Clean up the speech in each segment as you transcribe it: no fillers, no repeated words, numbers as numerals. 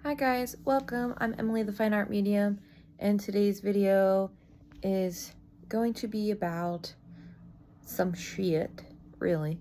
Hi guys, welcome. I'm Emily the Fine Art Medium, and today's video is going to be about some shit, really,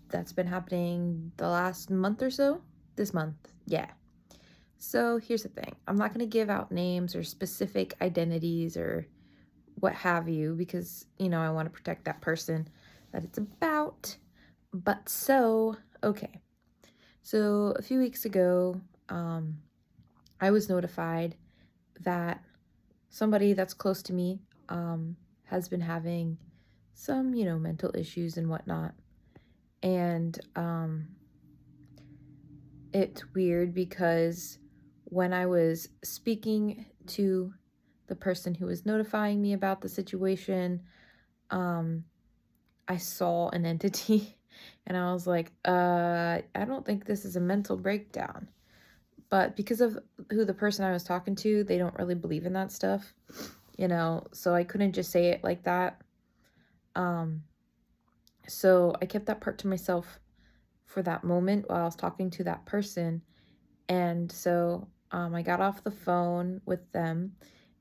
that's been happening the last month or so. This month, yeah. So here's the thing. I'm not going to give out names or specific identities or what have you because, I want to protect that person that it's about. But okay. So a few weeks ago, I was notified that somebody that's close to me has been having some, mental issues and whatnot. And it's weird because when I was speaking to the person who was notifying me about the situation, I saw an entity and I was like, I don't think this is a mental breakdown. But because of who the person I was talking to, they don't really believe in that stuff, so I couldn't just say it like that. So I kept that part to myself for that moment while I was talking to that person. And so I got off the phone with them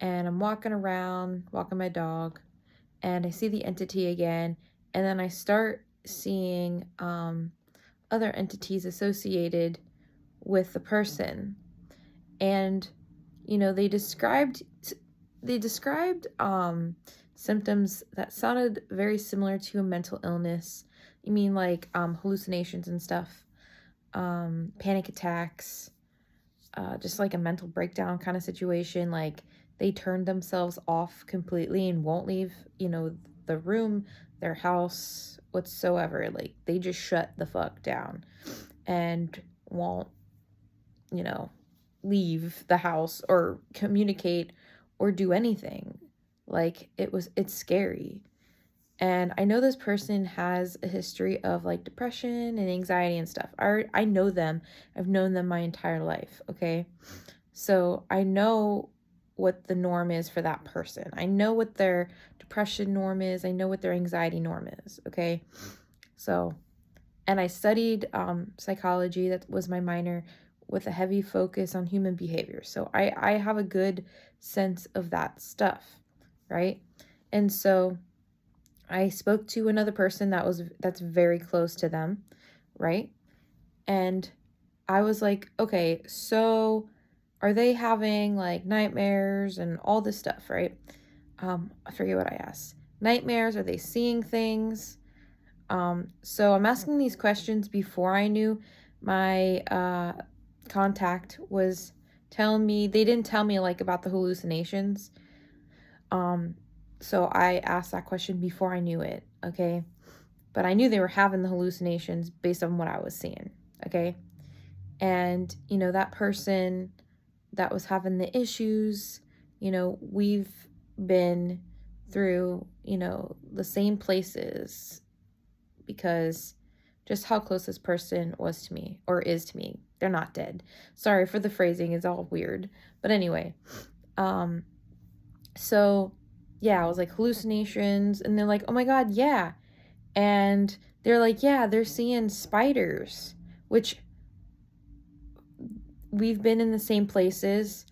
and I'm walking around, walking my dog, and I see the entity again. And then I start seeing other entities associated with the person. And they described symptoms that sounded very similar to a mental illness. You mean like hallucinations and stuff, panic attacks, just like a mental breakdown kind of situation. Like they turned themselves off completely and won't leave the room, their house, whatsoever. Like they just shut the fuck down and won't leave the house or communicate or do anything. Like it's scary. And I know this person has a history of like depression and anxiety and stuff. I know them. I've known them my entire life, okay? So I know what the norm is for that person. I know what their depression norm is. I know what their anxiety norm is, okay? So, and I studied psychology. That was my minor, with a heavy focus on human behavior. So I have a good sense of that stuff, right? And so I spoke to another person that's very close to them, right? And I was like, okay, so are they having like nightmares and all this stuff, right? I forget what I asked. Nightmares, are they seeing things? So I'm asking these questions before I knew my contact was telling me. They didn't tell me like about the hallucinations. So I asked that question before I knew it, okay? But I knew they were having the hallucinations based on what I was seeing, okay? And, that person that was having the issues, we've been through, the same places because just how close this person was to me or is to me. They're not dead. Sorry for the phrasing, it's all weird. But anyway, so yeah, I was like hallucinations, and they're like, oh my God, yeah. And they're like, yeah, they're seeing spiders, which we've been in the same places.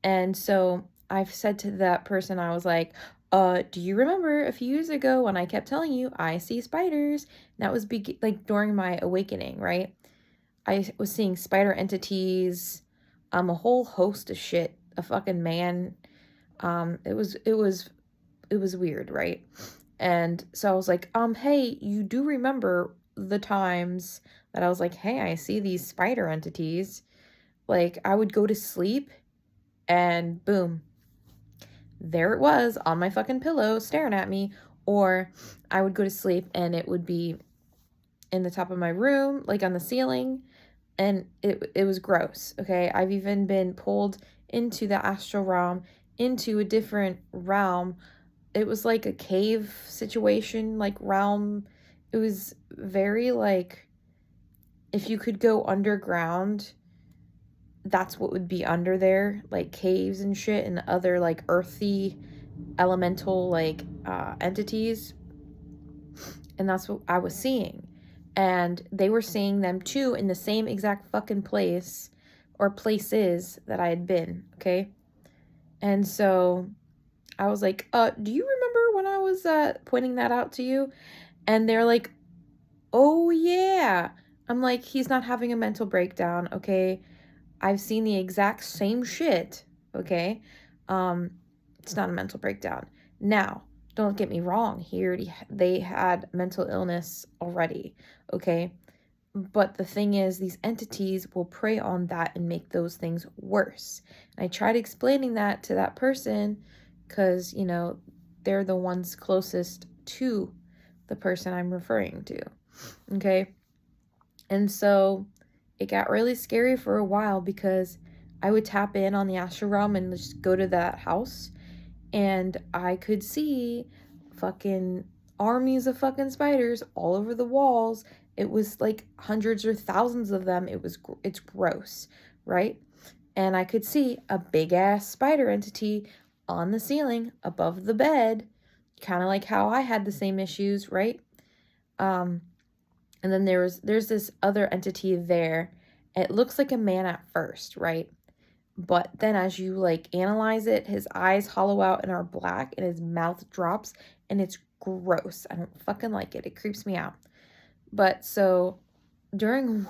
And so I've said to that person, I was like, do you remember a few years ago when I kept telling you I see spiders? And that was like during my awakening, right? I was seeing spider entities, a whole host of shit, a fucking man. It was weird, right? And so I was like, hey, you do remember the times that I was like, hey, I see these spider entities. Like I would go to sleep and boom, there it was on my fucking pillow staring at me. Or I would go to sleep and it would be in the top of my room, like on the ceiling, and it was gross, okay? I've even been pulled into the astral realm, into a different realm. It was like a cave situation, like realm. It was very like, if you could go underground, that's what would be under there, like caves and shit and other like earthy elemental like entities. And that's what I was seeing. And they were seeing them too in the same exact fucking place or places that I had been, okay? And so I was like, do you remember when I was pointing that out to you? And they're like, oh yeah. I'm like, he's not having a mental breakdown, okay? I've seen the exact same shit, okay? Um, it's not a mental breakdown. Now, don't get me wrong, they had mental illness already, okay? But the thing is, these entities will prey on that and make those things worse. And I tried explaining that to that person because, you know, they're the ones closest to the person I'm referring to, okay? And so it got really scary for a while because I would tap in on the astral realm and just go to that house and I could see fucking armies of fucking spiders all over the walls. It was like hundreds or thousands of them. It's gross, right? And I could see a big ass spider entity on the ceiling above the bed, kind of like how I had the same issues, right? Um and then there's this other entity there. It looks like a man at first, right? But then as you like analyze it, his eyes hollow out and are black and his mouth drops and it's gross. I don't fucking like it. It creeps me out. But so during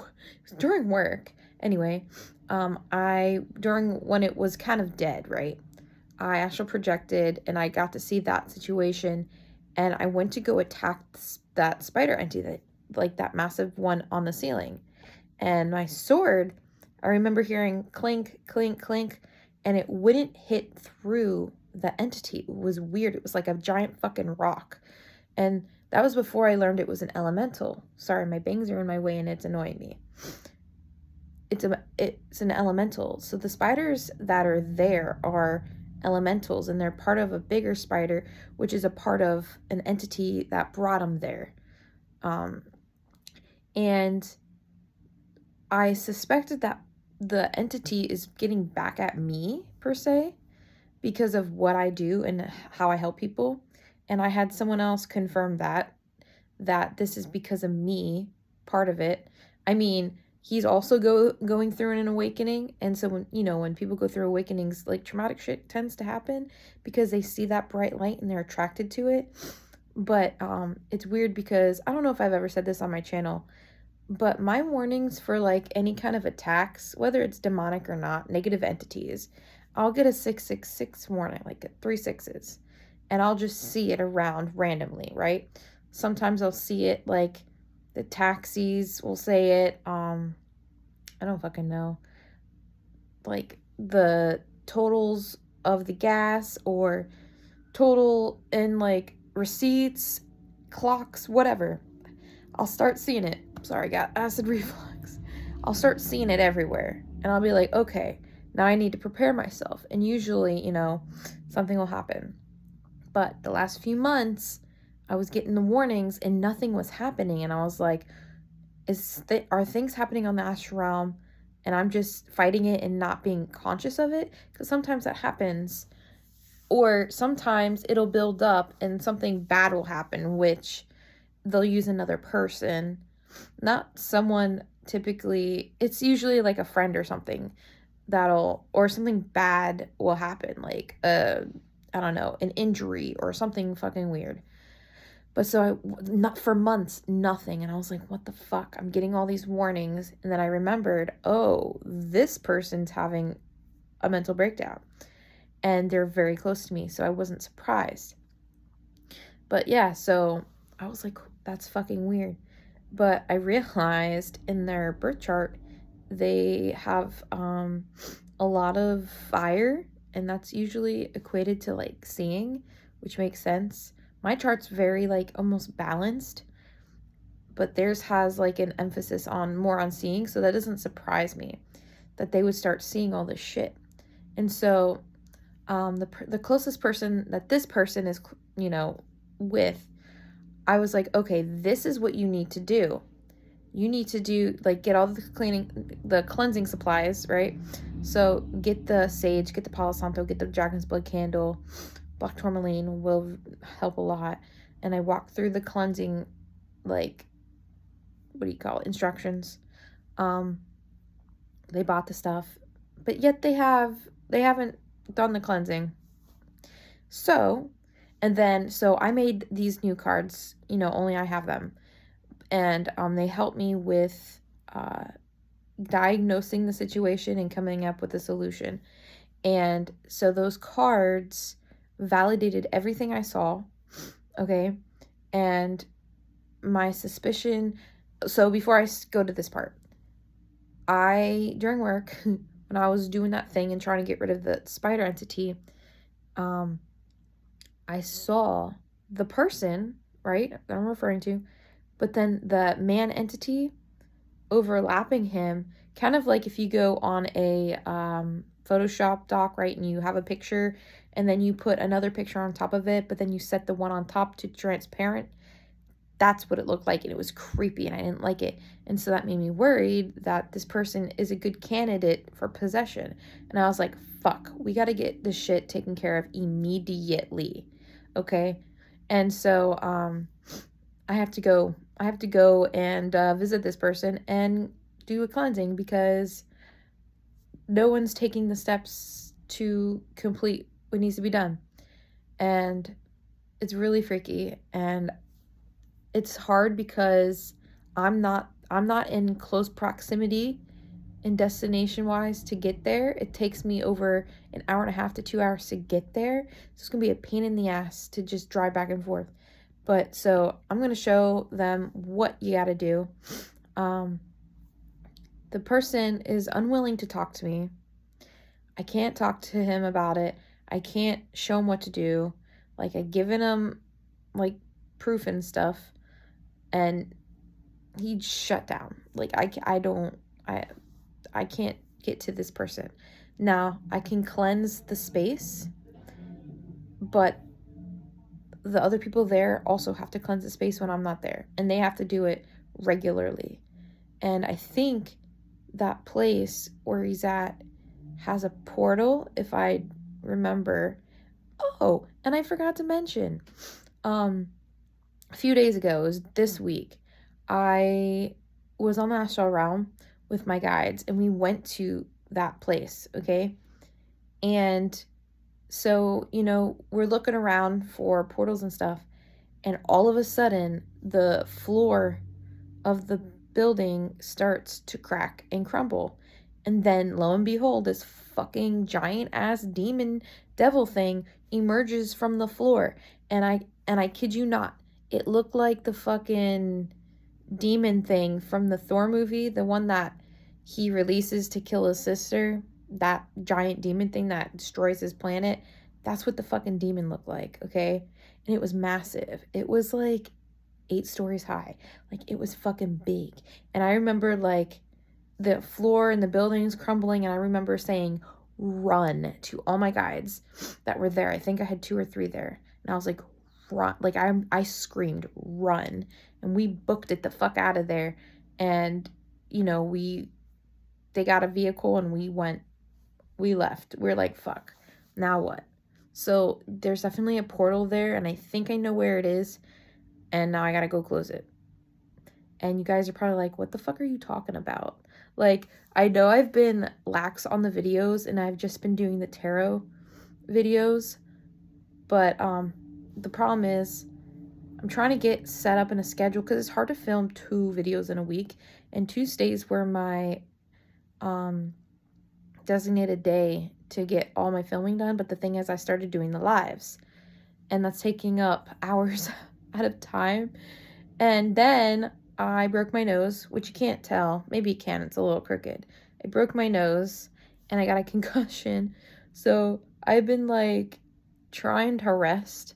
work, anyway, I during when it was kind of dead, right? I astral projected and I got to see that situation and I went to go attack that spider entity, that massive one on the ceiling. And my sword, I remember hearing clink, clink, clink, and it wouldn't hit through the entity. It was weird. It was like a giant fucking rock. And that was before I learned it was an elemental. Sorry, my bangs are in my way and it's annoying me. It's an elemental. So the spiders that are there are elementals and they're part of a bigger spider, which is a part of an entity that brought them there. And I suspected that the entity is getting back at me, per se, because of what I do and how I help people. And I had someone else confirm that this is because of me, part of it. I mean, he's also going through an awakening. And so when people go through awakenings, like traumatic shit tends to happen because they see that bright light and they're attracted to it. But it's weird because I don't know if I've ever said this on my channel, but my warnings for like any kind of attacks, whether it's demonic or not, negative entities, I'll get a 666 warning, like 3 6s, and I'll just see it around randomly, right? Sometimes I'll see it like the taxis will say it. I don't fucking know. Like the totals of the gas or total in like receipts, clocks, whatever. I'll start seeing it. Sorry, I got acid reflux. I'll start seeing it everywhere. And I'll be like, okay, now I need to prepare myself. And usually, something will happen. But the last few months, I was getting the warnings and nothing was happening. And I was like, are things happening on the astral realm? And I'm just fighting it and not being conscious of it? Because sometimes that happens. Or sometimes it'll build up and something bad will happen, which they'll use another person, not someone. Typically it's usually like a friend or something or something bad will happen, like I don't know, an injury or something fucking weird. But so not for months, nothing. And I was like, what the fuck? I'm getting all these warnings. And then I remembered, oh, this person's having a mental breakdown and they're very close to me, so I wasn't surprised. But yeah, so I was like, that's fucking weird. But I realized in their birth chart, they have a lot of fire, and that's usually equated to like seeing, which makes sense. My chart's very like almost balanced, but theirs has like an emphasis on more on seeing, so that doesn't surprise me that they would start seeing all this shit. And so the closest person that this person is, with, I was like, okay, this is what you need to do. You need to do, like, get all the cleansing supplies, right? So get the sage, get the Palo Santo, get the dragon's blood candle, black tourmaline will help a lot. And I walked through the cleansing, like, what do you call it, instructions. They bought the stuff but yet they haven't done the cleansing. So, and then so I made these new cards, only I have them. And they helped me with diagnosing the situation and coming up with a solution. And so those cards validated everything I saw, okay? And my suspicion, so before I go to this part, during work, when I was doing that thing and trying to get rid of the spider entity, I saw the person, right, that I'm referring to, but then the man entity overlapping him, kind of like if you go on a Photoshop doc, right, and you have a picture and then you put another picture on top of it, but then you set the one on top to transparent. That's what it looked like, and it was creepy, and I didn't like it. And so that made me worried that this person is a good candidate for possession. And I was like, fuck, we got to get this shit taken care of immediately. Okay? And so I have to go and visit this person and do a cleansing, because no one's taking the steps to complete what needs to be done. And it's really freaky, and it's hard because I'm not in close proximity in destination wise to get there. It takes me over an hour and a half to 2 hours to get there. So it's going to be a pain in the ass to just drive back and forth. But so I'm going to show them what you got to do. The person is unwilling to talk to me. I can't talk to him about it. I can't show him what to do. Like, I've given him like proof and stuff, and he shut down. Like, I can't get to this person. Now, I can cleanse the space, but the other people there also have to cleanse the space when I'm not there, and they have to do it regularly. And I think that place where he's at has a portal, if I remember. Oh, and I forgot to mention, a few days ago, it was this week, I was on the astral realm with my guides, and we went to that place, okay? And so, we're looking around for portals and stuff, and all of a sudden, the floor of the building starts to crack and crumble. And then, lo and behold, this fucking giant ass demon devil thing emerges from the floor. And I kid you not, it looked like the fucking demon thing from the Thor movie, the one that he releases to kill his sister, that giant demon thing that destroys his planet. That's what the fucking demon looked like, okay? And it was massive. It was like 8 stories high. Like, it was fucking big. And I remember, like, the floor and the buildings crumbling, and I remember saying, run, to all my guides that were there. I think I had 2 or 3 there. And I was like, run. Like, I screamed, run. And we booked it the fuck out of there. And, they got a vehicle, and we left. We're like, fuck, now what? So there's definitely a portal there, and I think I know where it is, and now I gotta go close it. And you guys are probably like, what the fuck are you talking about? Like, I know I've been lax on the videos, and I've just been doing the tarot videos, but the problem is I'm trying to get set up in a schedule, because it's hard to film 2 videos in a week, and Tuesdays were my designated day to get all my filming done. But the thing is, I started doing the lives, and that's taking up hours out of time. And then I broke my nose, which you can't tell. Maybe you can, it's a little crooked. I broke my nose, and I got a concussion. So I've been like trying to rest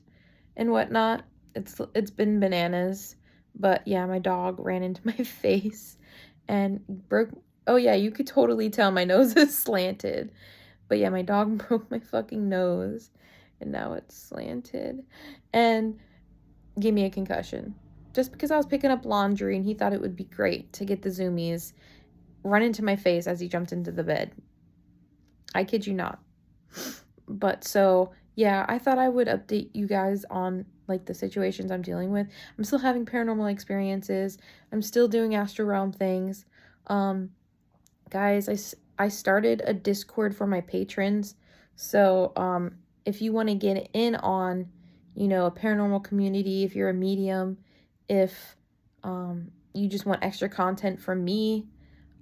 and whatnot. It's been bananas. But yeah, my dog ran into my face and broke. Oh yeah, you could totally tell my nose is slanted. But yeah, my dog broke my fucking nose, and now it's slanted, and gave me a concussion. Just because I was picking up laundry, and he thought it would be great to get the zoomies run into my face as he jumped into the bed. I kid you not. But so, yeah, I thought I would update you guys on, like, the situations I'm dealing with. I'm still having paranormal experiences. I'm still doing astral realm things. Guys, I started a Discord for my patrons. So, if you want to get in on, a paranormal community, if you're a medium, if you just want extra content from me,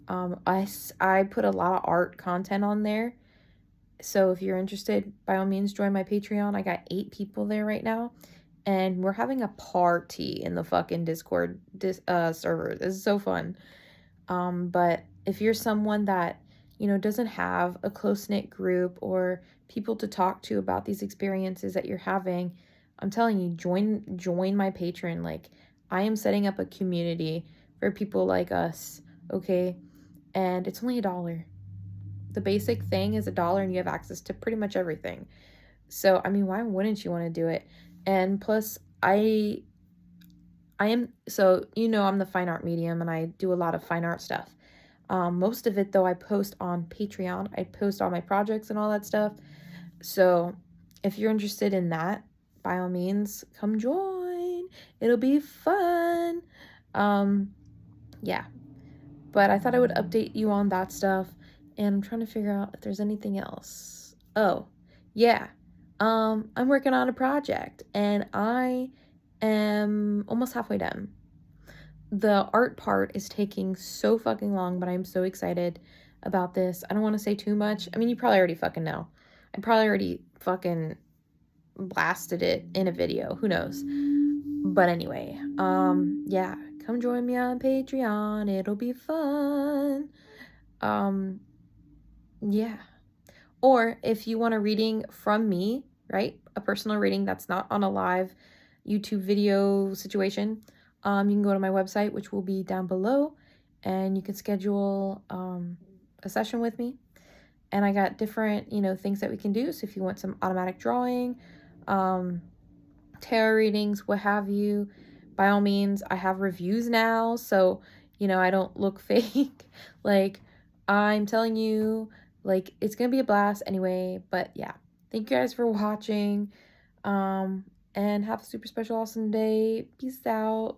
I put a lot of art content on there. So if you're interested, by all means, join my Patreon. I got 8 people there right now, and we're having a party in the fucking Discord server. This is so fun. But if you're someone that, doesn't have a close-knit group or people to talk to about these experiences that you're having, I'm telling you, join my Patreon. Like, I am setting up a community for people like us, okay? And it's only $1. The basic thing is $1 and you have access to pretty much everything. So, I mean, why wouldn't you want to do it? And plus, I am, so, I'm the fine art medium and I do a lot of fine art stuff. Most of it, though, I post on Patreon. I post all my projects and all that stuff. So if you're interested in that, by all means, come join. It'll be fun. Yeah. But I thought I would update you on that stuff. And I'm trying to figure out if there's anything else. Oh, yeah. I'm working on a project and I am almost halfway done. The art part is taking so fucking long, but I'm so excited about this. I don't want to say too much. I mean, you probably already fucking know. I probably already fucking blasted it in a video. Who knows? But anyway, yeah, come join me on Patreon. It'll be fun. Yeah. Or if you want a reading from me, right? A personal reading that's not on a live YouTube video situation, you can go to my website, which will be down below, and you can schedule a session with me. And I got different, things that we can do. So if you want some automatic drawing, tarot readings, what have you, by all means, I have reviews now. So, I don't look fake. Like, I'm telling you, like, it's going to be a blast anyway. But yeah, thank you guys for watching. And have a super special awesome day. Peace out.